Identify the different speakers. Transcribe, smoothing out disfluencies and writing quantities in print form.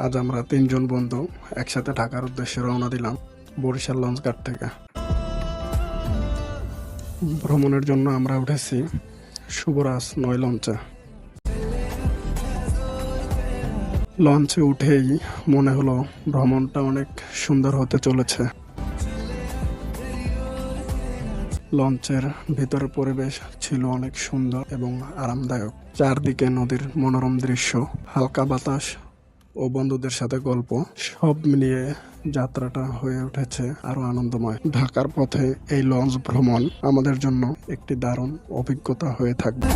Speaker 1: আজ আমরা 3 জন বন্ধু একসাথে ঢাকার উদ্দেশ্যে রওনা দিলাম বরিশাল লঞ্চঘাট থেকে। ভ্রমণের জন্য আমরা উঠেছি শুভরাজ 9 লঞ্চে। লঞ্চে উঠেই মনে হলো ভ্রমণটা অনেক সুন্দর হতে চলেছে। লঞ্চের ভিতরের পরিবেশ ছিল অনেক সুন্দর এবং আরামদায়ক। চারদিকে নদীর মনোরম দৃশ্য, হালকা বাতাস ও বন্ধুদের সাথে গল্প, সব মিলিয়ে যাত্রাটা হয়ে উঠেছে আরো আনন্দময়। ঢাকার পথে এই লঞ্চ ভ্রমণ আমাদের জন্য একটি দারুণ অভিজ্ঞতা হয়ে থাকবে।